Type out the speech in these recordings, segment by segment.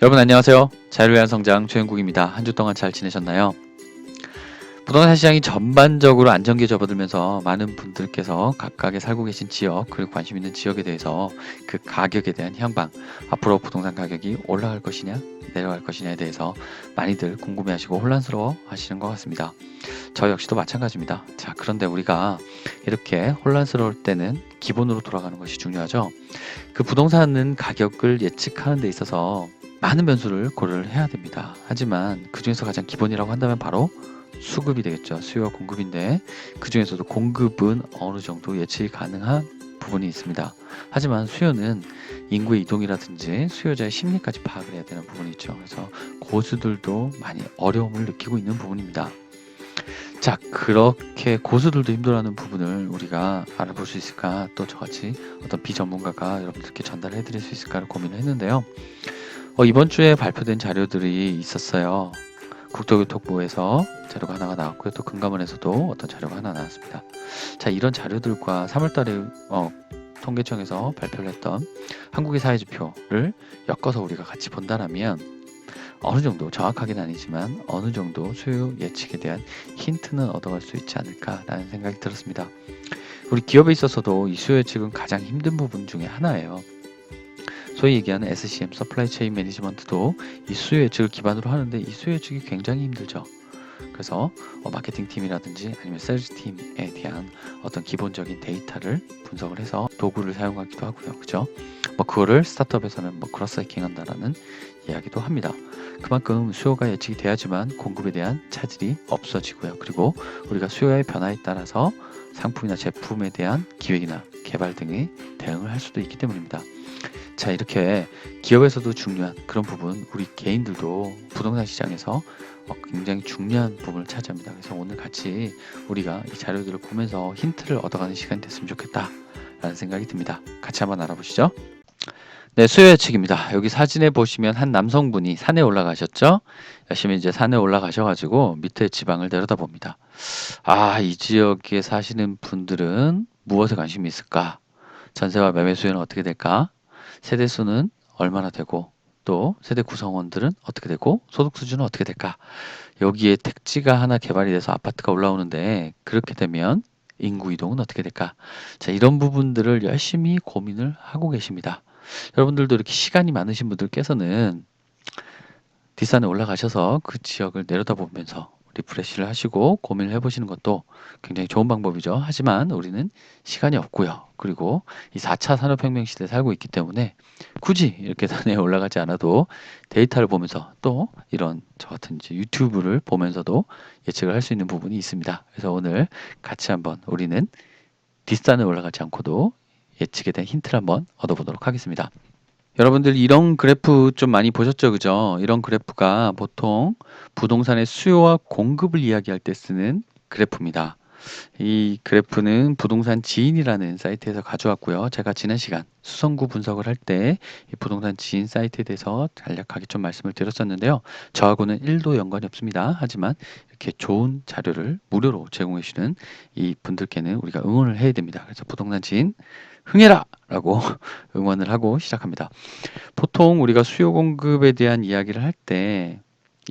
여러분 안녕하세요. 자유를 위한 성장 최영국입니다. 한 주 동안 잘 지내셨나요? 부동산 시장이 전반적으로 안정기에 접어들면서 많은 분들께서 각각의 살고 계신 지역 그리고 관심 있는 지역에 대해서 그 가격에 대한 향방, 앞으로 부동산 가격이 올라갈 것이냐 내려갈 것이냐에 대해서 많이들 궁금해하시고 혼란스러워 하시는 것 같습니다. 저 역시도 마찬가지입니다. 자, 그런데 우리가 이렇게 혼란스러울 때는 기본으로 돌아가는 것이 중요하죠. 그 부동산은 가격을 예측하는 데 있어서 많은 변수를 고려를 해야 됩니다. 하지만 그 중에서 가장 기본이라고 한다면 바로 수급이 되겠죠. 수요와 공급인데 그 중에서도 공급은 어느 정도 예측이 가능한 부분이 있습니다. 하지만 수요는 인구의 이동이라든지 수요자의 심리까지 파악을 해야 되는 부분이 있죠. 그래서 고수들도 많이 어려움을 느끼고 있는 부분입니다. 자, 그렇게 고수들도 힘들어하는 부분을 우리가 알아볼 수 있을까? 또 저같이 어떤 비전문가가 여러분들께 전달해 드릴 수 있을까를 고민을 했는데요. 이번 주에 발표된 자료들이 있었어요. 국토교통부에서 자료가 하나가 나왔고요. 또 금감원에서도 어떤 자료가 하나 나왔습니다. 자, 이런 자료들과 3월달에 통계청에서 발표를 했던 한국의 사회지표를 엮어서 우리가 같이 본다라면 어느 정도, 정확하게는 아니지만 어느 정도 수요 예측에 대한 힌트는 얻어갈 수 있지 않을까라는 생각이 들었습니다. 우리 기업에 있어서도 이 수요 예측은 가장 힘든 부분 중에 하나예요. 소위 얘기하는 SCM, 서플라이 체인 매니지먼트도 이 수요 예측을 기반으로 하는데 이 수요 예측이 굉장히 힘들죠. 그래서 마케팅 팀이라든지 아니면 세일즈 팀에 대한 어떤 기본적인 데이터를 분석을 해서 도구를 사용하기도 하고요. 그죠? 그거를 스타트업에서는 크로스 해킹 한다라는 이야기도 합니다. 그만큼 수요가 예측이 돼야지만 공급에 대한 차질이 없어지고요. 그리고 우리가 수요의 변화에 따라서 상품이나 제품에 대한 기획이나 개발 등의 대응을 할 수도 있기 때문입니다. 자, 이렇게 기업에서도 중요한 그런 부분, 우리 개인들도 부동산 시장에서 굉장히 중요한 부분을 차지합니다. 그래서 오늘 같이 우리가 이 자료들을 보면서 힌트를 얻어가는 시간이 됐으면 좋겠다라는 생각이 듭니다. 같이 한번 알아보시죠. 네, 수요 예측입니다. 여기 사진에 보시면 한 남성분이 산에 올라가셨죠? 열심히 이제 산에 올라가셔가지고 밑에 지방을 내려다봅니다. 아, 이 지역에 사시는 분들은 무엇에 관심이 있을까? 전세와 매매 수요는 어떻게 될까? 세대 수는 얼마나 되고 또 세대 구성원들은 어떻게 되고 소득 수준은 어떻게 될까? 여기에 택지가 하나 개발이 돼서 아파트가 올라오는데 그렇게 되면 인구 이동은 어떻게 될까? 자, 이런 부분들을 열심히 고민을 하고 계십니다. 여러분들도 이렇게 시간이 많으신 분들께서는 뒷산에 올라가셔서 그 지역을 내려다보면서 리프레시를 하시고 고민을 해보시는 것도 굉장히 좋은 방법이죠. 하지만 우리는 시간이 없고요. 그리고 이 4차 산업혁명 시대에 살고 있기 때문에 굳이 이렇게 산에 올라가지 않아도 데이터를 보면서 또 이런 저 같은 이제 유튜브를 보면서도 예측을 할 수 있는 부분이 있습니다. 그래서 오늘 같이 한번 우리는 뒷산에 올라가지 않고도 예측에 대한 힌트를 한번 얻어보도록 하겠습니다. 여러분들 이런 그래프 좀 많이 보셨죠? 그죠? 이런 그래프가 보통 부동산의 수요와 공급을 이야기할 때 쓰는 그래프입니다. 이 그래프는 부동산 지인이라는 사이트에서 가져왔고요. 제가 지난 시간 수성구 분석을 할 때 이 부동산 지인 사이트에 대해서 간략하게 좀 말씀을 드렸었는데요. 저하고는 1도 연관이 없습니다. 하지만 이렇게 좋은 자료를 무료로 제공해 주시는 이 분들께는 우리가 응원을 해야 됩니다. 그래서 부동산 지인 흥해라! 라고 응원을 하고 시작합니다. 보통 우리가 수요 공급에 대한 이야기를 할 때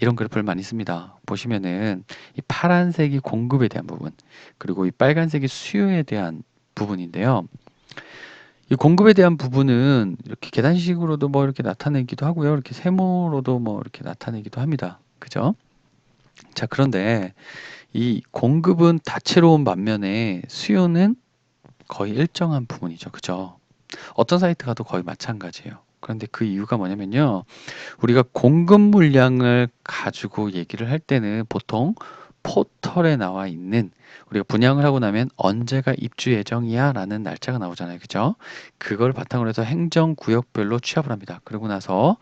이런 그래프를 많이 씁니다. 보시면은 이 파란색이 공급에 대한 부분, 그리고 이 빨간색이 수요에 대한 부분인데요. 이 공급에 대한 부분은 이렇게 계단식으로도 이렇게 나타내기도 하고요. 이렇게 세모로도 이렇게 나타내기도 합니다. 그죠? 자, 그런데 이 공급은 다채로운 반면에 수요는 거의 일정한 부분이죠. 그죠? 어떤 사이트 가도 거의 마찬가지예요. 그런데 그 이유가 뭐냐면요. 우리가 공급 물량을 가지고 얘기를 할 때는 보통 포털에 나와 있는 우리가 분양을 하고 나면 언제가 입주 예정이야 라는 날짜가 나오잖아요. 그죠? 그걸 바탕으로 해서 행정구역별로 취합을 합니다. 그러고 나서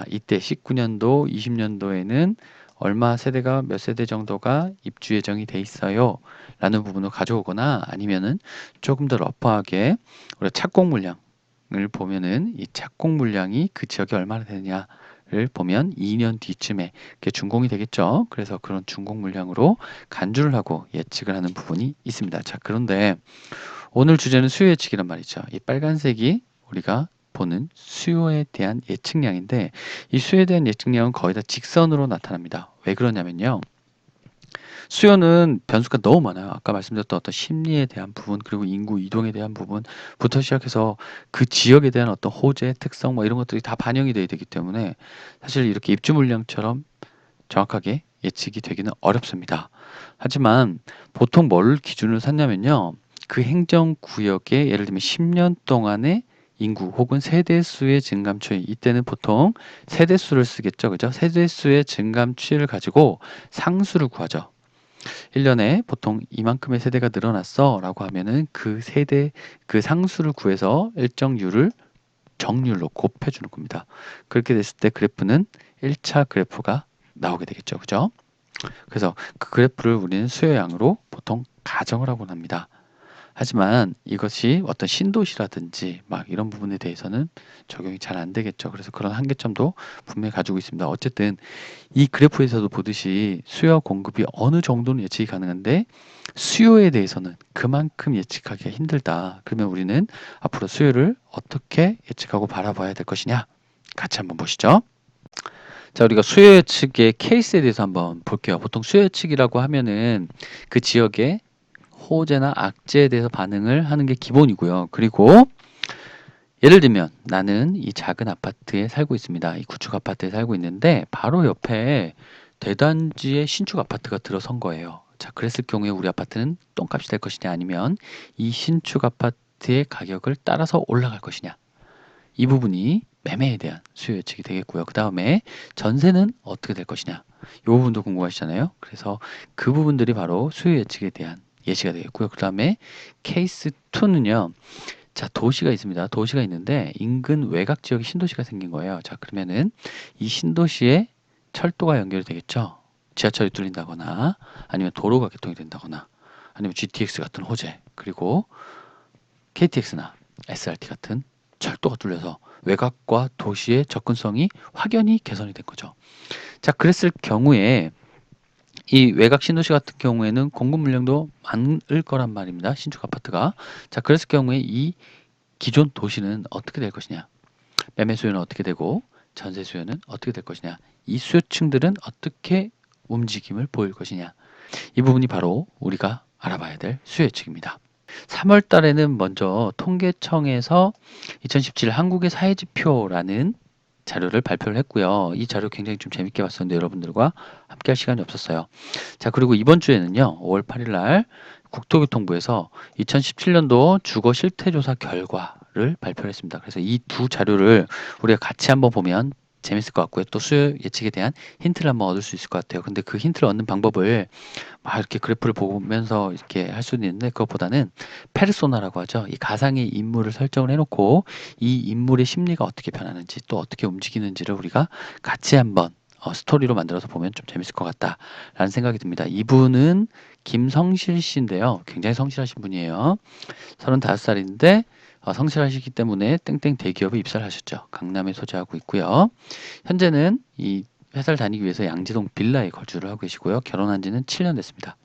이때 19년도, 20년도에는 얼마 세대가 몇 세대 정도가 입주 예정이 돼 있어요 라는 부분을 가져오거나 아니면은 조금 더 러프하게 우리가 착공 물량 을 보면은 이 착공 물량이 그 지역에 얼마나 되느냐를 보면 2년 뒤쯤에 그게 준공이 되겠죠. 그래서 그런 준공 물량으로 간주를 하고 예측을 하는 부분이 있습니다. 자, 그런데 오늘 주제는 수요 예측이란 말이죠. 이 빨간색이 우리가 보는 수요에 대한 예측량인데 이 수요에 대한 예측량은 거의 다 직선으로 나타납니다. 왜 그러냐면요. 수요는 변수가 너무 많아요. 아까 말씀드렸던 어떤 심리에 대한 부분, 그리고 인구 이동에 대한 부분부터 시작해서 그 지역에 대한 어떤 호재, 특성 뭐 이런 것들이 다 반영이 돼야 되기 때문에 사실 이렇게 입주 물량처럼 정확하게 예측이 되기는 어렵습니다. 하지만 보통 뭘 기준으로 삼냐면요. 그 행정구역에 예를 들면 10년 동안의 인구 혹은 세대수의 증감추이, 이때는 보통 세대수를 쓰겠죠. 그죠? 세대수의 증감추이를 가지고 상수를 구하죠. 1년에 보통 이만큼의 세대가 늘어났어 라고 하면은 그 세대, 그 상수를 구해서 일정률을 정률로 곱해주는 겁니다. 그렇게 됐을 때 그래프는 1차 그래프가 나오게 되겠죠. 그죠? 그래서 그 그래프를 우리는 수요양으로 보통 가정을 하곤 합니다. 하지만 이것이 어떤 신도시라든지 막 이런 부분에 대해서는 적용이 잘 안 되겠죠. 그래서 그런 한계점도 분명히 가지고 있습니다. 어쨌든 이 그래프에서도 보듯이 수요와 공급이 어느 정도는 예측이 가능한데 수요에 대해서는 그만큼 예측하기가 힘들다. 그러면 우리는 앞으로 수요를 어떻게 예측하고 바라봐야 될 것이냐? 같이 한번 보시죠. 자, 우리가 수요 예측의 케이스에 대해서 한번 볼게요. 보통 수요 예측이라고 하면은 그 지역의 호재나 악재에 대해서 반응을 하는 게 기본이고요. 그리고 예를 들면 나는 이 작은 아파트에 살고 있습니다. 이 구축 아파트에 살고 있는데 바로 옆에 대단지의 신축 아파트가 들어선 거예요. 자, 그랬을 경우에 우리 아파트는 똥값이 될 것이냐 아니면 이 신축 아파트의 가격을 따라서 올라갈 것이냐. 이 부분이 매매에 대한 수요 예측이 되겠고요. 그 다음에 전세는 어떻게 될 것이냐. 이 부분도 궁금하시잖아요. 그래서 그 부분들이 바로 수요 예측에 대한 예시가 되겠고요. 그 다음에 케이스 2는요. 자, 도시가 있습니다. 도시가 있는데 인근 외곽 지역에 신도시가 생긴 거예요. 자, 그러면은 이 신도시에 철도가 연결이 되겠죠. 지하철이 뚫린다거나 아니면 도로가 개통이 된다거나 아니면 GTX 같은 호재, 그리고 KTX나 SRT 같은 철도가 뚫려서 외곽과 도시의 접근성이 확연히 개선이 된 거죠. 자, 그랬을 경우에 이 외곽 신도시 같은 경우에는 공급 물량도 많을 거란 말입니다. 신축 아파트가. 자, 그랬을 경우에 이 기존 도시는 어떻게 될 것이냐? 매매 수요는 어떻게 되고 전세 수요는 어떻게 될 것이냐? 이 수요층들은 어떻게 움직임을 보일 것이냐? 이 부분이 바로 우리가 알아봐야 될 수요 예측입니다. 3월 달에는 먼저 통계청에서 2017 한국의 사회지표라는 자료를 발표를 했고요. 이 자료 굉장히 좀 재밌게 봤었는데 여러분들과 함께 할 시간이 없었어요. 자, 그리고 이번 주에는요. 5월 8일 날 국토교통부에서 2017년도 주거 실태조사 결과를 발표를 했습니다. 그래서 이 두 자료를 우리가 같이 한번 보면 재밌을 것 같고요. 또 수요 예측에 대한 힌트를 한번 얻을 수 있을 것 같아요. 근데 그 힌트를 얻는 방법을 막 이렇게 그래프를 보면서 이렇게 할 수는 있는데 그것보다는 페르소나라고 하죠. 이 가상의 인물을 설정을 해놓고 이 인물의 심리가 어떻게 변하는지 또 어떻게 움직이는지를 우리가 같이 한번 스토리로 만들어서 보면 좀 재밌을 것 같다라는 생각이 듭니다. 이분은 김성실 씨인데요. 굉장히 성실하신 분이에요. 35살인데 성실하시기 때문에 땡땡 대기업에 입사를 하셨죠. 강남에 소재하고 있고요. 현재는 이 회사를 다니기 위해서 양지동 빌라에 거주를 하고 계시고요. 결혼한 지는 7년 됐습니다.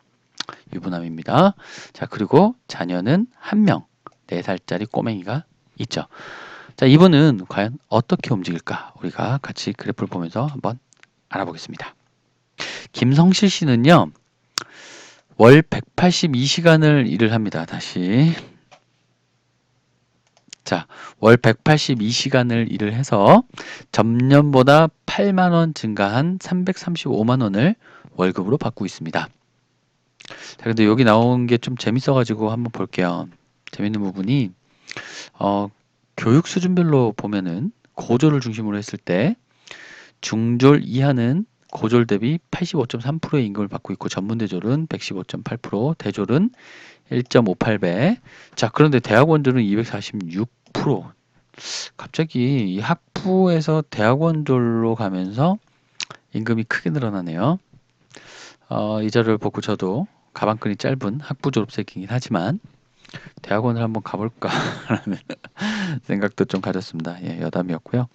유부남입니다. 자, 그리고 자녀는 한 명, 4살짜리 꼬맹이가 있죠. 자, 이분은 과연 어떻게 움직일까? 우리가 같이 그래프를 보면서 한번 알아보겠습니다. 김성실 씨는요, 월 182시간을 일을 합니다. 다시. 자, 월 182시간을 일을 해서 전년보다 8만 원 증가한 335만 원을 월급으로 받고 있습니다. 자, 근데 여기 나온 게 좀 재밌어가지고 한번 볼게요. 재밌는 부분이, 교육 수준별로 보면은 고졸을 중심으로 했을 때 중졸 이하는 고졸 대비 85.3%의 임금을 받고 있고 전문대졸은 115.8%, 대졸은 1.58배. 자, 그런데 대학원들은 246%. 갑자기 이 학부에서 대학원졸로 가면서 임금이 크게 늘어나네요. 이 자료를 보고 저도 가방끈이 짧은 학부 졸업생이긴 하지만 대학원을 한번 가볼까라는 생각도 좀 가졌습니다. 예, 여담이었고요.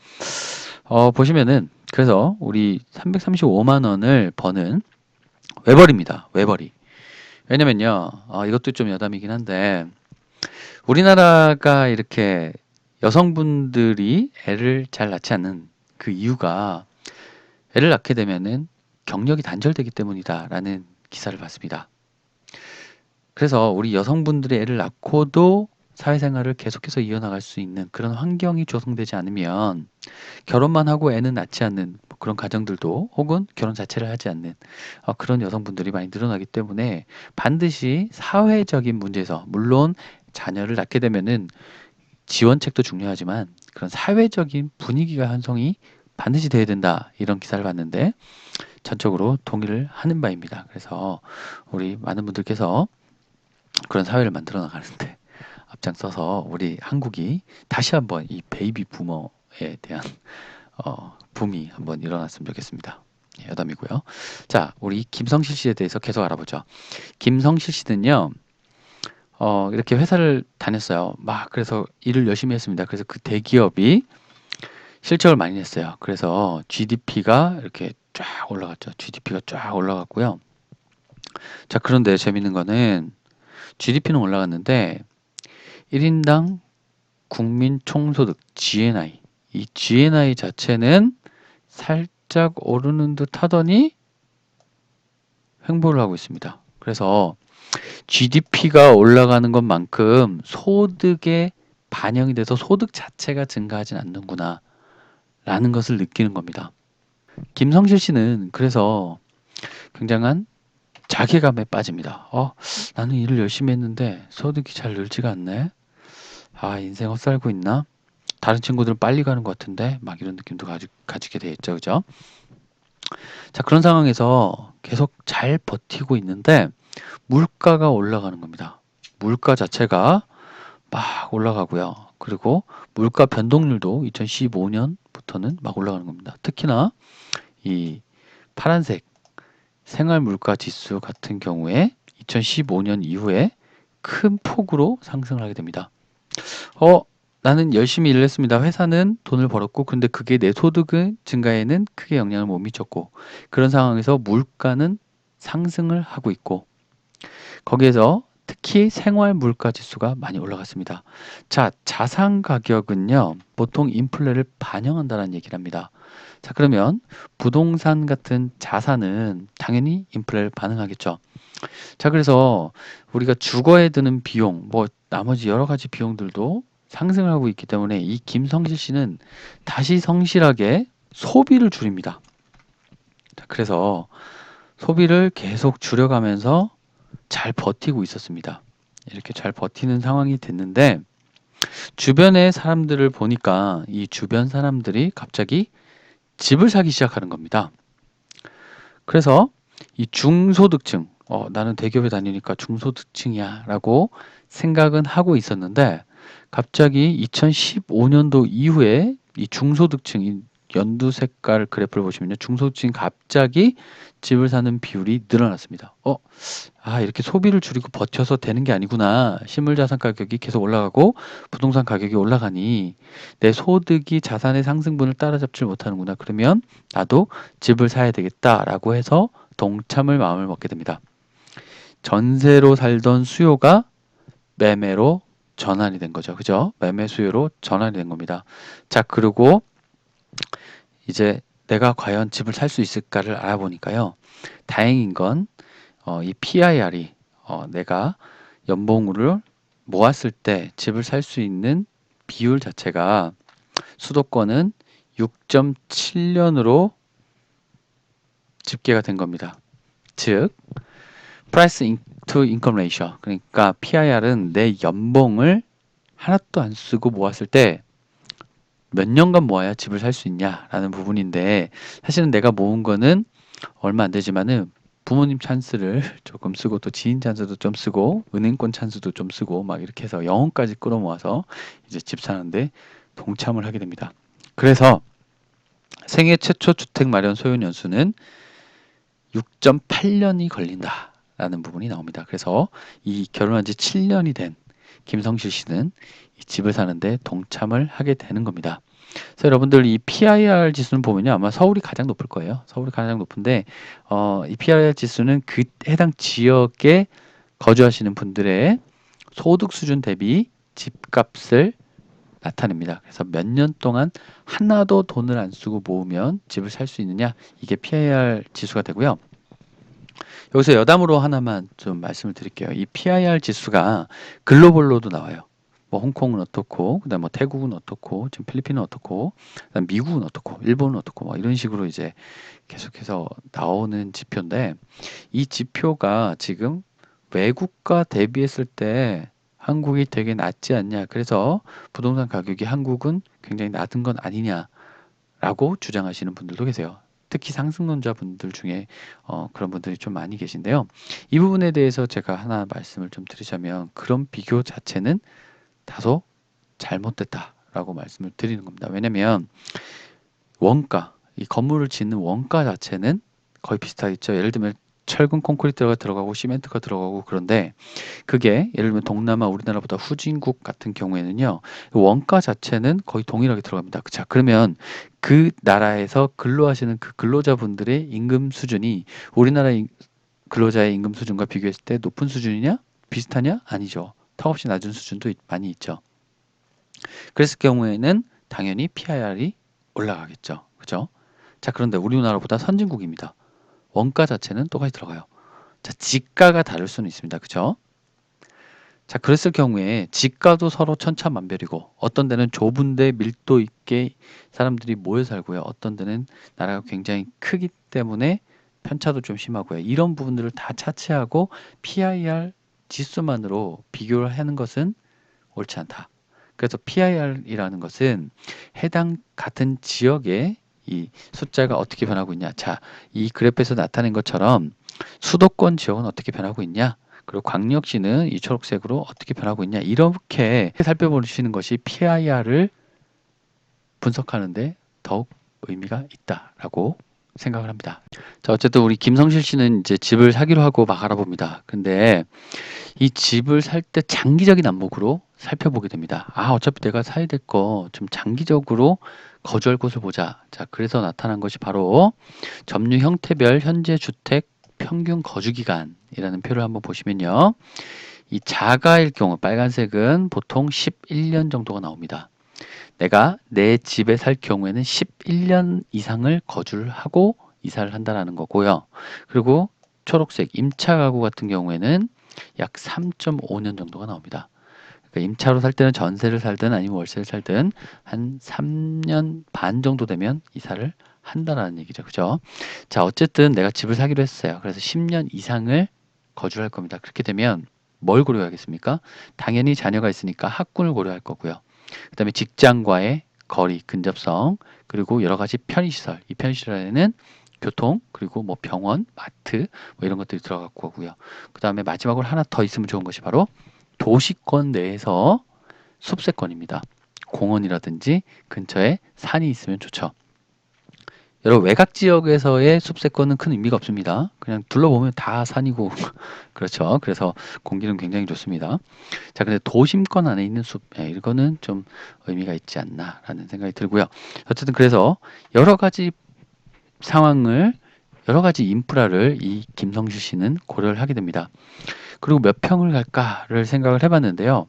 보시면은 그래서 우리 335만 원을 버는 외벌입니다. 외벌이. 왜냐면요. 이것도 좀 여담이긴 한데 우리나라가 이렇게 여성분들이 애를 잘 낳지 않는 그 이유가 애를 낳게 되면은 경력이 단절되기 때문이다라는 기사를 봤습니다. 그래서 우리 여성분들이 애를 낳고도 사회생활을 계속해서 이어나갈 수 있는 그런 환경이 조성되지 않으면 결혼만 하고 애는 낳지 않는 뭐 그런 가정들도 혹은 결혼 자체를 하지 않는 그런 여성분들이 많이 늘어나기 때문에 반드시 사회적인 문제에서 물론 자녀를 낳게 되면은 지원책도 중요하지만 그런 사회적인 분위기가 형성이 반드시 돼야 된다 이런 기사를 봤는데 전적으로 동의를 하는 바입니다. 그래서 우리 많은 분들께서 그런 사회를 만들어 나가는데 앞장서서 우리 한국이 다시 한번 이 베이비 부머에 대한 붐이 한번 일어났으면 좋겠습니다. 예, 여담이고요. 자, 우리 김성실 씨에 대해서 계속 알아보죠. 김성실 씨는요, 이렇게 회사를 다녔어요. 그래서 일을 열심히 했습니다. 그래서 그 대기업이 실적을 많이 냈어요. 그래서 GDP가 이렇게 쫙 올라갔죠. GDP가 쫙 올라갔고요. 자, 그런데 재밌는 거는 GDP는 올라갔는데 1인당 국민 총소득 GNI 이 GNI 자체는 살짝 오르는 듯 하더니 횡보를 하고 있습니다. 그래서 GDP가 올라가는 것만큼 소득에 반영이 돼서 소득 자체가 증가하진 않는구나 라는 것을 느끼는 겁니다. 김성실 씨는 그래서 굉장한 자괴감에 빠집니다. 나는 일을 열심히 했는데 소득이 잘 늘지가 않네. 인생 헛살고 있나? 다른 친구들은 빨리 가는 것 같은데 막 이런 느낌도 가지게 되겠죠. 그죠? 자, 그런 상황에서 계속 잘 버티고 있는데 물가가 올라가는 겁니다. 물가 자체가 막 올라가고요. 그리고 물가 변동률도 2015년부터는 막 올라가는 겁니다. 특히나 이 파란색 생활 물가 지수 같은 경우에 2015년 이후에 큰 폭으로 상승을 하게 됩니다. 나는 열심히 일을 했습니다. 회사는 돈을 벌었고, 근데 그게 내 소득의 증가에는 크게 영향을 못 미쳤고, 그런 상황에서 물가는 상승을 하고 있고, 거기에서 특히 생활 물가 지수가 많이 올라갔습니다. 자, 자산 가격은요, 보통 인플레를 반영한다는 얘기를 합니다. 자, 그러면 부동산 같은 자산은 당연히 인플레를 반응하겠죠. 자, 그래서 우리가 주거에 드는 비용, 뭐 나머지 여러 가지 비용들도 상승을 하고 있기 때문에 이 김성실 씨는 다시 성실하게 소비를 줄입니다. 자, 그래서 소비를 계속 줄여가면서 잘 버티고 있었습니다. 이렇게 잘 버티는 상황이 됐는데 주변의 사람들을 보니까 이 주변 사람들이 갑자기 집을 사기 시작하는 겁니다. 그래서 이 중소득층, 나는 대기업에 다니니까 중소득층이야 라고 생각은 하고 있었는데 갑자기 2015년도 이후에 이 중소득층, 이 연두 색깔 그래프를 보시면요. 중소득층이 갑자기 집을 사는 비율이 늘어났습니다. 이렇게 소비를 줄이고 버텨서 되는 게 아니구나. 실물자산 가격이 계속 올라가고 부동산 가격이 올라가니 내 소득이 자산의 상승분을 따라잡지 못하는구나. 그러면 나도 집을 사야 되겠다라고 해서 동참을 마음을 먹게 됩니다. 전세로 살던 수요가 매매로 전환이 된 거죠. 그죠? 매매 수요로 전환이 된 겁니다. 자, 그리고 이제 내가 과연 집을 살 수 있을까를 알아보니까요. 다행인 건 이 PIR이 내가 연봉을 모았을 때 집을 살 수 있는 비율 자체가 수도권은 6.7년으로 집계가 된 겁니다. 즉 Price to Income Ratio 그러니까 PIR은 내 연봉을 하나도 안 쓰고 모았을 때 몇 년간 모아야 집을 살 수 있냐라는 부분인데 사실은 내가 모은 거는 얼마 안 되지만은 부모님 찬스를 조금 쓰고 또 지인 찬스도 좀 쓰고 은행권 찬스도 좀 쓰고 막 이렇게 해서 영혼까지 끌어모아서 이제 집 사는데 동참을 하게 됩니다. 그래서 생애 최초 주택 마련 소요 연수는 6.8년이 걸린다라는 부분이 나옵니다. 그래서 이 결혼한 지 7년이 된 김성실 씨는 이 집을 사는데 동참을 하게 되는 겁니다. 그래서 여러분들 이 PIR 지수는 보면요. 아마 서울이 가장 높을 거예요. 서울이 가장 높은데 이 PIR 지수는 그 해당 지역에 거주하시는 분들의 소득 수준 대비 집값을 나타냅니다. 그래서 몇 년 동안 하나도 돈을 안 쓰고 모으면 집을 살 수 있느냐? 이게 PIR 지수가 되고요. 여기서 여담으로 하나만 좀 말씀을 드릴게요. 이 PIR 지수가 글로벌로도 나와요. 뭐 홍콩은 어떻고, 그다음 뭐 태국은 어떻고, 지금 필리핀은 어떻고, 그다음 미국은 어떻고, 일본은 어떻고, 뭐 이런 식으로 이제 계속해서 나오는 지표인데, 이 지표가 지금 외국과 대비했을 때 한국이 되게 낮지 않냐. 그래서 부동산 가격이 한국은 굉장히 낮은 건 아니냐라고 주장하시는 분들도 계세요. 특히 상승론자 분들 중에 그런 분들이 좀 많이 계신데요. 이 부분에 대해서 제가 하나 말씀을 좀 드리자면 그런 비교 자체는 다소 잘못됐다라고 말씀을 드리는 겁니다. 왜냐면 원가, 이 건물을 짓는 원가 자체는 거의 비슷하겠죠. 예를 들면 철근 콘크리트가 들어가고 시멘트가 들어가고 그런데 그게 예를 들면 동남아 우리나라보다 후진국 같은 경우에는요. 원가 자체는 거의 동일하게 들어갑니다. 자, 그러면 그 나라에서 근로하시는 그 근로자분들의 임금 수준이 우리나라 근로자의 임금 수준과 비교했을 때 높은 수준이냐? 비슷하냐? 아니죠. 턱없이 낮은 수준도 많이 있죠. 그랬을 경우에는 당연히 PIR이 올라가겠죠. 그죠? 자, 그런데 우리나라보다 선진국입니다. 원가 자체는 똑같이 들어가요. 자, 지가가 다를 수는 있습니다. 그죠? 자, 그랬을 경우에 지가도 서로 천차만별이고 어떤 데는 좁은데 밀도 있게 사람들이 모여 살고요. 어떤 데는 나라가 굉장히 크기 때문에 편차도 좀 심하고요. 이런 부분들을 다 차치하고 PIR 지수만으로 비교를 하는 것은 옳지 않다. 그래서 PIR이라는 것은 해당 같은 지역의 이 숫자가 어떻게 변하고 있냐. 자, 이 그래프에서 나타낸 것처럼 수도권 지역은 어떻게 변하고 있냐. 그리고 광역시는 이 초록색으로 어떻게 변하고 있냐. 이렇게 살펴보시는 것이 PIR을 분석하는데 더욱 의미가 있다라고 생각을 합니다. 자, 어쨌든 우리 김성실 씨는 이제 집을 사기로 하고 막 알아봅니다. 근데 이 집을 살 때 장기적인 안목으로 살펴보게 됩니다. 아, 어차피 내가 사야 될 거 좀 장기적으로 거주할 곳을 보자. 자, 그래서 나타난 것이 바로 점유 형태별 현재 주택 평균 거주 기간이라는 표를 한번 보시면요. 이 자가일 경우 빨간색은 보통 11년 정도가 나옵니다. 내가 내 집에 살 경우에는 11년 이상을 거주를 하고 이사를 한다라는 거고요. 그리고 초록색 임차 가구 같은 경우에는 약 3.5년 정도가 나옵니다. 그러니까 임차로 살 때는 전세를 살든 아니면 월세를 살든 한 3년 반 정도 되면 이사를 한다라는 얘기죠. 그죠? 자, 어쨌든 내가 집을 사기로 했어요. 그래서 10년 이상을 거주할 겁니다. 그렇게 되면 뭘 고려하겠습니까? 당연히 자녀가 있으니까 학군을 고려할 거고요. 그다음에 직장과의 거리, 근접성, 그리고 여러 가지 편의시설. 이 편의시설에는 교통, 그리고 뭐 병원, 마트, 뭐 이런 것들이 들어갈 거고요. 그다음에 마지막으로 하나 더 있으면 좋은 것이 바로 도시권 내에서 숲세권입니다. 공원이라든지 근처에 산이 있으면 좋죠. 여러 외곽 지역에서의 숲세권은 큰 의미가 없습니다. 그냥 둘러보면 다 산이고 그렇죠. 그래서 공기는 굉장히 좋습니다. 자, 근데 도심권 안에 있는 숲, 이거는 좀 의미가 있지 않나라는 생각이 들고요. 어쨌든 그래서 여러 가지 상황을, 여러 가지 인프라를 이 김성실 씨는 고려를 하게 됩니다. 그리고 몇 평을 갈까를 생각을 해봤는데요.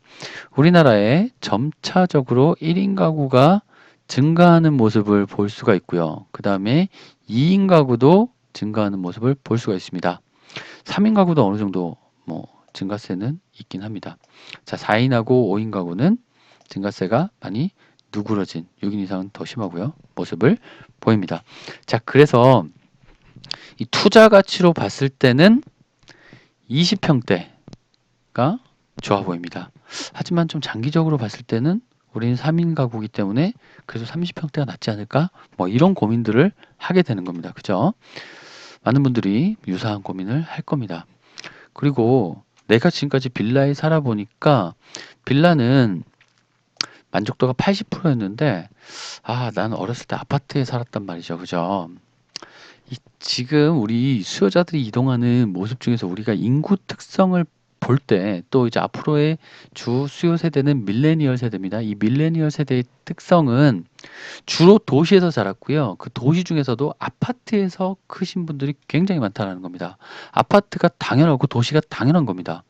우리나라에 점차적으로 1인 가구가 증가하는 모습을 볼 수가 있고요. 그 다음에 2인 가구도 증가하는 모습을 볼 수가 있습니다. 3인 가구도 어느 정도 뭐 증가세는 있긴 합니다. 자, 4인하고 5인 가구는 증가세가 많이 누그러진 6인 이상은 더 심하고요. 모습을 보입니다. 자, 그래서 이 투자 가치로 봤을 때는 20평대가 좋아 보입니다. 하지만 좀 장기적으로 봤을 때는 우리는 3인 가구이기 때문에 그래도 30평대가 낫지 않을까? 뭐 이런 고민들을 하게 되는 겁니다. 그죠? 많은 분들이 유사한 고민을 할 겁니다. 그리고 내가 지금까지 빌라에 살아보니까 빌라는 만족도가 80%였는데 난 어렸을 때 아파트에 살았단 말이죠. 그죠? 지금 우리 수요자들이 이동하는 모습 중에서 우리가 인구 특성을 볼 때 또 이제 앞으로의 주 수요 세대는 밀레니얼 세대입니다. 이 밀레니얼 세대의 특성은 주로 도시에서 자랐고요. 그 도시 중에서도 아파트에서 크신 분들이 굉장히 많다는 겁니다. 아파트가 당연하고 도시가 당연한 겁니다.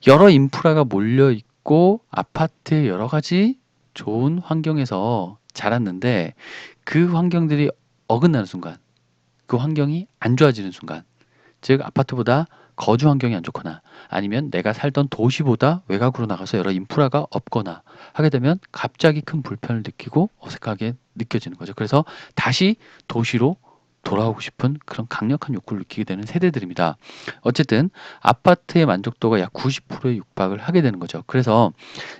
여러 인프라가 몰려 있고 아파트에 여러 가지 좋은 환경에서 자랐는데 그 환경들이 어긋나는 순간, 그 환경이 안 좋아지는 순간, 즉 아파트보다 거주 환경이 안 좋거나 아니면 내가 살던 도시보다 외곽으로 나가서 여러 인프라가 없거나 하게 되면 갑자기 큰 불편을 느끼고 어색하게 느껴지는 거죠. 그래서 다시 도시로 돌아오고 싶은 그런 강력한 욕구를 느끼게 되는 세대들입니다. 어쨌든 아파트의 만족도가 약 90%에 육박을 하게 되는 거죠. 그래서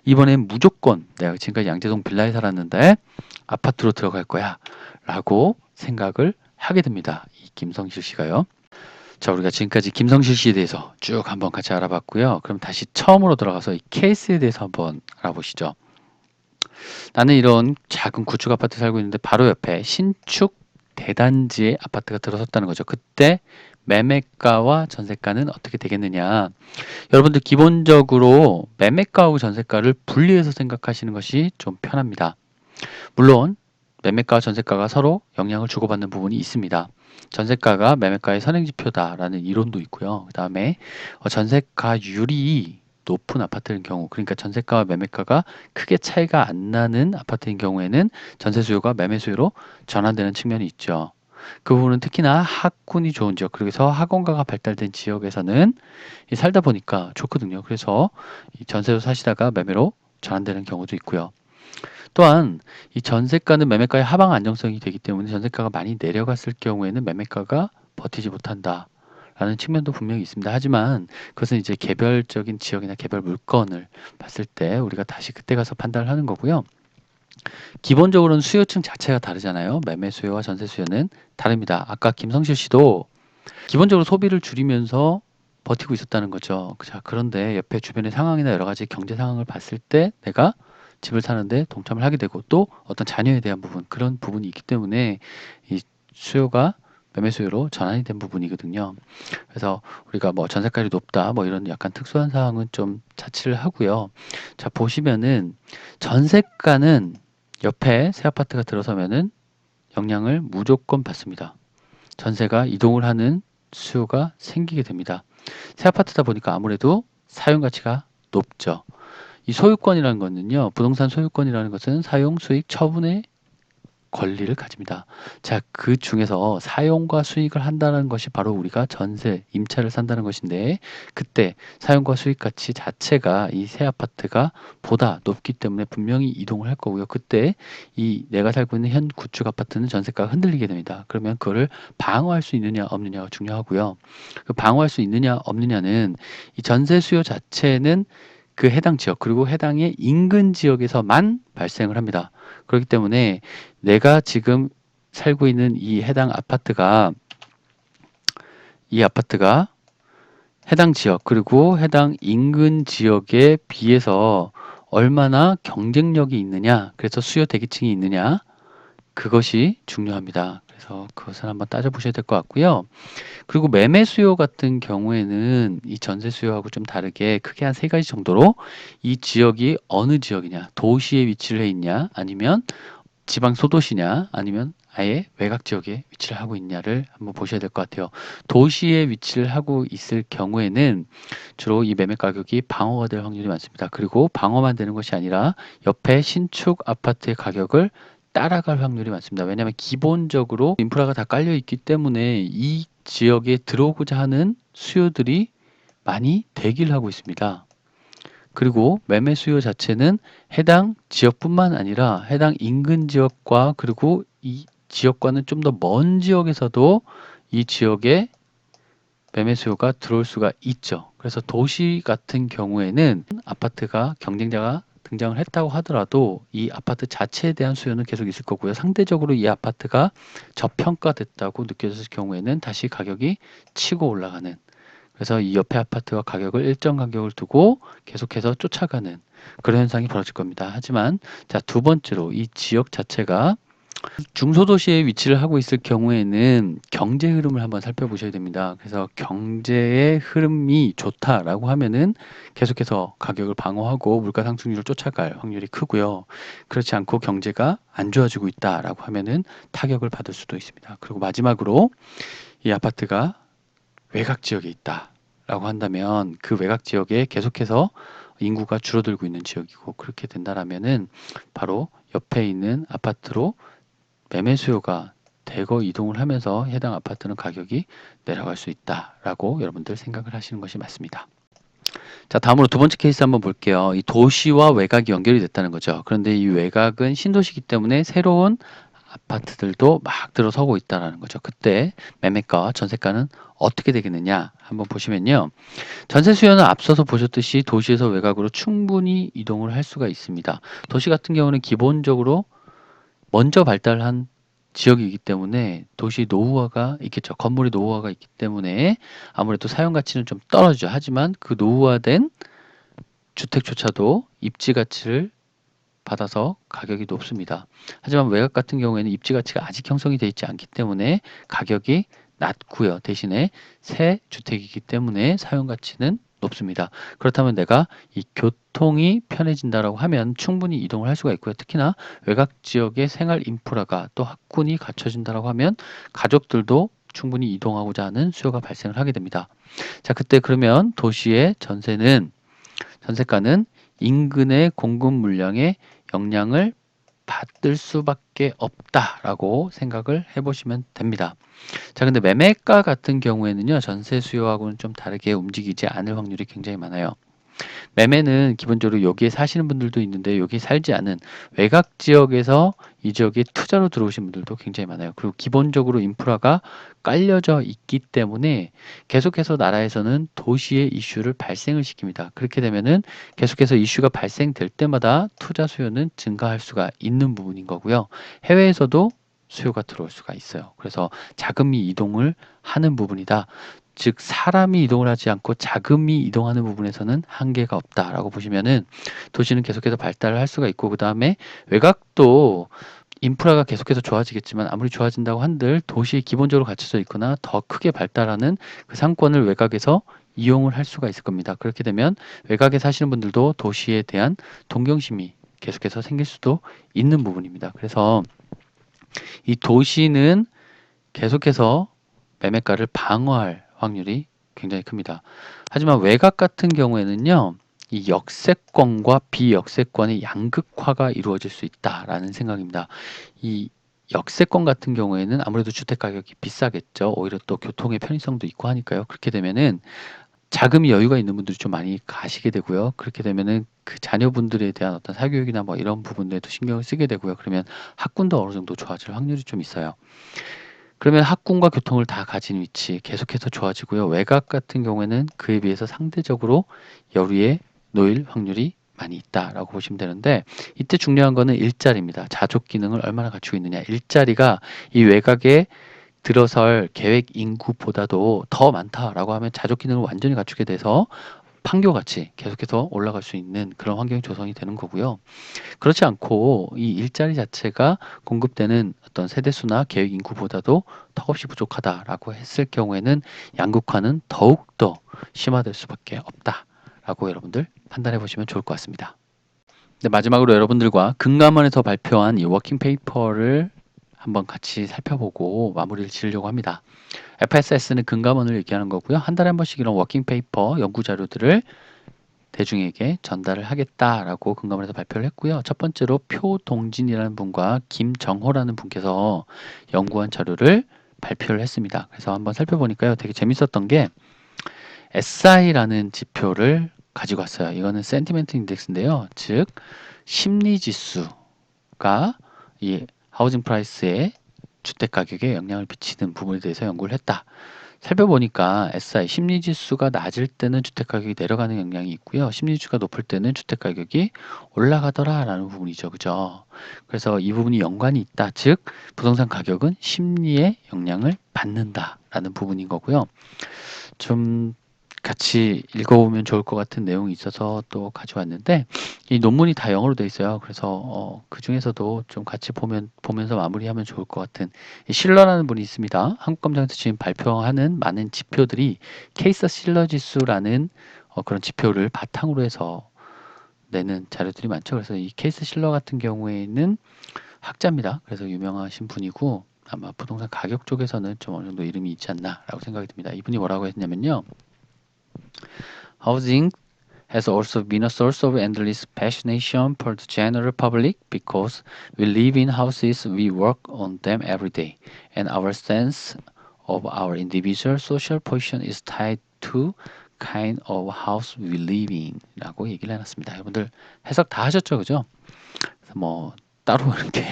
이번엔 무조건 내가 지금까지 양재동 빌라에 살았는데 아파트로 들어갈 거야 라고 생각을 하게 됩니다. 이 김성실 씨가요. 자, 우리가 지금까지 김성실 씨에 대해서 쭉 한번 같이 알아봤고요. 그럼 다시 처음으로 돌아가서 이 케이스에 대해서 한번 알아보시죠. 나는 이런 작은 구축 아파트 살고 있는데 바로 옆에 신축 대단지의 아파트가 들어섰다는 거죠. 그때 매매가와 전세가는 어떻게 되겠느냐. 여러분들 기본적으로 매매가하고 전세가를 분리해서 생각하시는 것이 좀 편합니다. 물론 매매가와 전세가가 서로 영향을 주고받는 부분이 있습니다. 전세가가 매매가의 선행지표다라는 이론도 있고요. 그 다음에 전세가율이 높은 아파트인 경우, 그러니까 전세가와 매매가가 크게 차이가 안 나는 아파트인 경우에는 전세 수요가 매매 수요로 전환되는 측면이 있죠. 그 부분은 특히나 학군이 좋은 지역, 그래서 학원가가 발달된 지역에서는 살다 보니까 좋거든요. 그래서 이 전세로 사시다가 매매로 전환되는 경우도 있고요. 또한 이 전세가는 매매가의 하방 안정성이 되기 때문에 전세가가 많이 내려갔을 경우에는 매매가가 버티지 못한다라는 측면도 분명히 있습니다. 하지만 그것은 이제 개별적인 지역이나 개별 물건을 봤을 때 우리가 다시 그때 가서 판단을 하는 거고요. 기본적으로는 수요층 자체가 다르잖아요. 매매 수요와 전세 수요는 다릅니다. 아까 김성실 씨도 기본적으로 소비를 줄이면서 버티고 있었다는 거죠. 자, 그런데 옆에 주변의 상황이나 여러 가지 경제 상황을 봤을 때 내가 집을 사는데 동참을 하게 되고 또 어떤 자녀에 대한 부분, 그런 부분이 있기 때문에 이 수요가 매매 수요로 전환이 된 부분이거든요. 그래서 우리가 뭐 전세가율이 높다, 뭐 이런 약간 특수한 사항은 좀 차치를 하고요. 자, 보시면은 전세가는 옆에 새 아파트가 들어서면은 영향을 무조건 받습니다. 전세가 이동을 하는 수요가 생기게 됩니다. 새 아파트다 보니까 아무래도 사용 가치가 높죠. 이 소유권이라는 거는요, 부동산 소유권이라는 것은 사용, 수익, 처분의 권리를 가집니다. 자, 그 중에서 사용과 수익을 한다는 것이 바로 우리가 전세, 임차를 산다는 것인데, 그때 사용과 수익 가치 자체가 이 새 아파트가 보다 높기 때문에 분명히 이동을 할 거고요. 그때 이 내가 살고 있는 현 구축 아파트는 전세가가 흔들리게 됩니다. 그러면 그거를 방어할 수 있느냐 없느냐가 중요하고요. 그 방어할 수 있느냐 없느냐는 이 전세 수요 자체는 그 해당 지역 그리고 해당의 인근 지역에서만 발생을 합니다. 그렇기 때문에 내가 지금 살고 있는 이 아파트가 해당 지역 그리고 해당 인근 지역에 비해서 얼마나 경쟁력이 있느냐, 그래서 수요 대기층이 있느냐, 그것이 중요합니다. 그래서 그것을 한번 따져보셔야 될 것 같고요. 그리고 매매 수요 같은 경우에는 이 전세 수요하고 좀 다르게 크게 한 세 가지 정도로 이 지역이 어느 지역이냐, 도시에 위치를 해 있냐, 아니면 지방 소도시냐, 아니면 아예 외곽 지역에 위치를 하고 있냐를 한번 보셔야 될 것 같아요. 도시에 위치를 하고 있을 경우에는 주로 이 매매 가격이 방어가 될 확률이 많습니다. 그리고 방어만 되는 것이 아니라 옆에 신축 아파트의 가격을 따라갈 확률이 많습니다. 왜냐하면 기본적으로 인프라가 다 깔려 있기 때문에 이 지역에 들어오고자 하는 수요들이 많이 대기를 하고 있습니다. 그리고 매매 수요 자체는 해당 지역뿐만 아니라 해당 인근 지역과 그리고 이 지역과는 좀 더 먼 지역에서도 이 지역에 매매 수요가 들어올 수가 있죠. 그래서 도시 같은 경우에는 아파트가 경쟁자가 등장을 했다고 하더라도 이 아파트 자체에 대한 수요는 계속 있을 거고요. 상대적으로 이 아파트가 저평가됐다고 느껴졌을 경우에는 다시 가격이 치고 올라가는, 그래서 이 옆에 아파트와 가격을 일정 간격을 두고 계속해서 쫓아가는 그런 현상이 벌어질 겁니다. 하지만 자, 두 번째로 이 지역 자체가 중소도시에 위치를 하고 있을 경우에는 경제 흐름을 한번 살펴보셔야 됩니다. 그래서 경제의 흐름이 좋다라고 하면은 계속해서 가격을 방어하고 물가 상승률을 쫓아갈 확률이 크고요. 그렇지 않고 경제가 안 좋아지고 있다라고 하면은 타격을 받을 수도 있습니다. 그리고 마지막으로 이 아파트가 외곽 지역에 있다라고 한다면 그 외곽 지역에 계속해서 인구가 줄어들고 있는 지역이고, 그렇게 된다라면은 바로 옆에 있는 아파트로 매매 수요가 대거 이동을 하면서 해당 아파트는 가격이 내려갈 수 있다라고 여러분들 생각을 하시는 것이 맞습니다. 자, 다음으로 두 번째 케이스 한번 볼게요. 이 도시와 외곽이 연결이 됐다는 거죠. 그런데 이 외곽은 신도시이기 때문에 새로운 아파트들도 막 들어서고 있다는 거죠. 그때 매매가와 전세가는 어떻게 되겠느냐 한번 보시면요. 전세 수요는 앞서서 보셨듯이 도시에서 외곽으로 충분히 이동을 할 수가 있습니다. 도시 같은 경우는 기본적으로 먼저 발달한 지역이기 때문에 도시 노후화가 있겠죠. 건물의 노후화가 있기 때문에 아무래도 사용 가치는 좀 떨어지죠. 하지만 그 노후화된 주택조차도 입지 가치를 받아서 가격이 높습니다. 하지만 외곽 같은 경우에는 입지 가치가 아직 형성이 되어 있지 않기 때문에 가격이 낮고요. 대신에 새 주택이기 때문에 사용 가치는 높습니다. 그렇다면 내가 이 교통이 편해진다라고 하면 충분히 이동을 할 수가 있고요. 특히나 외곽 지역의 생활 인프라가 또 학군이 갖춰진다라고 하면 가족들도 충분히 이동하고자 하는 수요가 발생을 하게 됩니다. 자, 그때 그러면 도시의 전세가는 인근의 공급 물량의 영향을 받을 수밖에 없다라고 생각을 해보시면 됩니다. 자, 근데 매매가 같은 경우에는요, 전세 수요하고는 좀 다르게 움직이지 않을 확률이 굉장히 많아요. 매매는 기본적으로 여기에 사시는 분들도 있는데 여기 살지 않은 외곽 지역에서 이 지역에 투자로 들어오신 분들도 굉장히 많아요. 그리고 기본적으로 인프라가 깔려져 있기 때문에 계속해서 나라에서는 도시의 이슈를 발생을 시킵니다. 그렇게 되면은 계속해서 이슈가 발생될 때마다 투자 수요는 증가할 수가 있는 부분인 거고요. 해외에서도 수요가 들어올 수가 있어요. 그래서 자금이 이동을 하는 부분이다. 즉 사람이 이동을 하지 않고 자금이 이동하는 부분에서는 한계가 없다라고 보시면은 도시는 계속해서 발달을 할 수가 있고, 그 다음에 외곽도 인프라가 계속해서 좋아지겠지만 아무리 좋아진다고 한들 도시에 기본적으로 갖춰져 있거나 더 크게 발달하는 그 상권을 외곽에서 이용을 할 수가 있을 겁니다. 그렇게 되면 외곽에 사시는 분들도 도시에 대한 동경심이 계속해서 생길 수도 있는 부분입니다. 그래서 이 도시는 계속해서 매매가를 방어할 확률이 굉장히 큽니다. 하지만 외곽 같은 경우에는요, 이 역세권과 비역세권의 양극화가 이루어질 수 있다라는 생각입니다. 이 역세권 같은 경우에는 아무래도 주택 가격이 비싸겠죠. 오히려 또 교통의 편의성도 있고 하니까요. 그렇게 되면은 자금이 여유가 있는 분들이 좀 많이 가시게 되고요. 그렇게 되면은 그 자녀분들에 대한 어떤 사교육이나 뭐 이런 부분들에도 신경을 쓰게 되고요. 그러면 학군도 어느 정도 좋아질 확률이 좀 있어요. 그러면 학군과 교통을 다 가진 위치 계속해서 좋아지고요. 외곽 같은 경우에는 그에 비해서 상대적으로 여유에 놓일 확률이 많이 있다라고 보시면 되는데, 이때 중요한 거는 일자리입니다. 자족 기능을 얼마나 갖추고 있느냐. 일자리가 이 외곽에 들어설 계획 인구보다도 더 많다라고 하면 자족 기능을 완전히 갖추게 돼서 판교같이 계속해서 올라갈 수 있는 그런 환경이 조성이 되는 거고요. 그렇지 않고 이 일자리 자체가 공급되는 어떤 세대수나 계획 인구보다도 턱없이 부족하다라고 했을 경우에는 양극화는 더욱더 심화될 수밖에 없다라고 여러분들 판단해 보시면 좋을 것 같습니다. 네, 마지막으로 여러분들과 금감원에서 발표한 이 워킹 페이퍼를 한번 같이 살펴보고 마무리를 지으려고 합니다. FSS는 금감원을 얘기하는 거고요. 한 달에 한 번씩 이런 워킹 페이퍼 연구 자료들을 대중에게 전달을 하겠다라고 금감원에서 발표를 했고요. 첫 번째로 표동진이라는 분과 김정호라는 분께서 연구한 자료를 발표를 했습니다. 그래서 한번 살펴보니까요. 되게 재밌었던 게 SI라는 지표를 가지고 왔어요. 이거는 센티멘트 인덱스인데요. 즉 심리 지수가 이 하우징 프라이스의 주택 가격에 영향을 미치는 부분에 대해서 연구를 했다. 살펴보니까 SI 심리지수가 낮을 때는 주택가격이 내려가는 영향이 있고요. 심리지수가 높을 때는 주택가격이 올라가더라라는 부분이죠. 그죠? 그래서 이 부분이 연관이 있다. 즉 부동산 가격은 심리의 영향을 받는다라는 부분인 거고요. 좀 같이 읽어보면 좋을 것 같은 내용이 있어서 또 가져왔는데, 이 논문이 다 영어로 돼 있어요. 그래서 그 중에서도 좀 같이 보면서 마무리하면 좋을 것 같은, 이 실러라는 분이 있습니다. 한국감정에서 지금 발표하는 많은 지표들이 케이스 실러 지수라는 그런 지표를 바탕으로 해서 내는 자료들이 많죠. 그래서 이 케이스 실러 같은 경우에는 학자입니다. 그래서 유명하신 분이고 아마 부동산 가격 쪽에서는 좀 어느 정도 이름이 있지 않나라고 생각이 듭니다. 이분이 뭐라고 했냐면요. Housing has also been a source of endless fascination for the general public because we live in houses, we work on them every day, and our sense of our individual social position is tied to kind of house we live in 라고 얘기를 해놨습니다. 여러분들 해석 다 하셨죠? 그죠? 뭐 따로 이렇게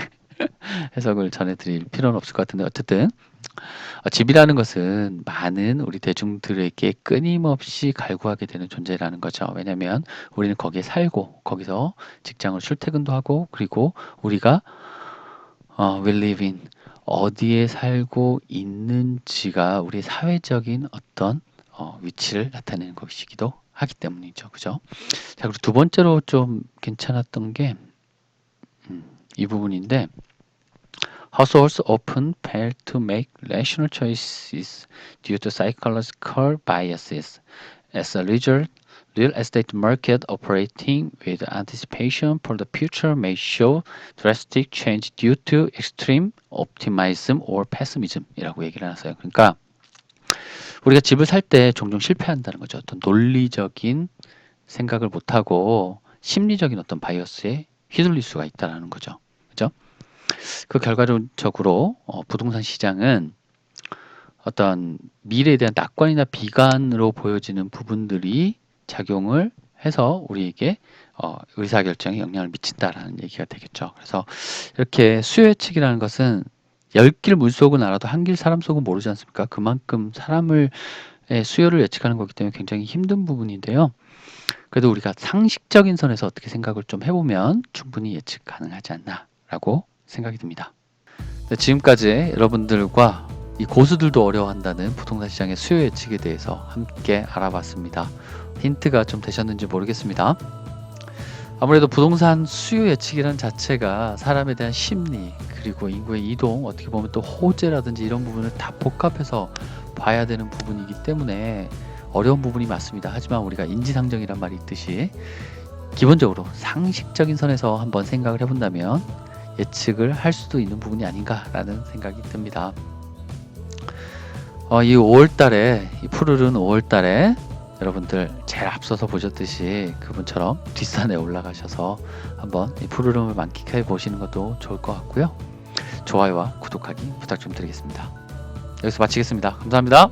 해석을 전해드릴 필요는 없을 것 같은데 어쨌든 집이라는 것은 많은 우리 대중들에게 끊임없이 갈구하게 되는 존재라는 거죠. 왜냐하면 우리는 거기에 살고 거기서 직장을 출퇴근도 하고 그리고 우리가 we live in 어디에 살고 있는지가 우리 사회적인 어떤 위치를 나타내는 것이기도 하기 때문이죠. 그죠? 자, 그리고 두 번째로 좀 괜찮았던 게 이 부분인데 households often fail to make rational choices due to psychological biases. As a result, real estate market operating with anticipation for the future may show drastic change due to extreme optimism or pessimism이라고 얘기를 해놨어요. 그러니까 우리가 집을 살 때 종종 실패한다는 거죠. 어떤 논리적인 생각을 못하고 심리적인 어떤 바이어스에 휘둘릴 수가 있다는 거죠. 그죠? 그 결과적으로 부동산 시장은 어떤 미래에 대한 낙관이나 비관으로 보여지는 부분들이 작용을 해서 우리에게 의사결정에 영향을 미친다라는 얘기가 되겠죠. 그래서 이렇게 수요 예측이라는 것은 10길 물속은 알아도 한 길 사람 속은 모르지 않습니까? 그만큼 사람의 수요를 예측하는 거기 때문에 굉장히 힘든 부분인데요. 그래도 우리가 상식적인 선에서 어떻게 생각을 좀 해보면 충분히 예측 가능하지 않나라고 생각이 듭니다. 네, 지금까지 여러분들과 이 고수들도 어려워한다는 부동산 시장의 수요 예측에 대해서 함께 알아봤습니다. 힌트가 좀 되셨는지 모르겠습니다. 아무래도 부동산 수요 예측이라는 자체가 사람에 대한 심리 그리고 인구의 이동 어떻게 보면 또 호재라든지 이런 부분을 다 복합해서 봐야 되는 부분이기 때문에 어려운 부분이 맞습니다. 하지만 우리가 인지상정이란 말이 있듯이 기본적으로 상식적인 선에서 한번 생각을 해본다면 예측을 할 수도 있는 부분이 아닌가라는 생각이 듭니다. 이 5월달에 이 푸르른 5월달에 여러분들 제일 앞서서 보셨듯이 그분처럼 뒷산에 올라가셔서 한번 이 푸르름을 만끽해 보시는 것도 좋을 것 같고요. 좋아요와 구독하기 부탁 좀 드리겠습니다. 여기서 마치겠습니다. 감사합니다.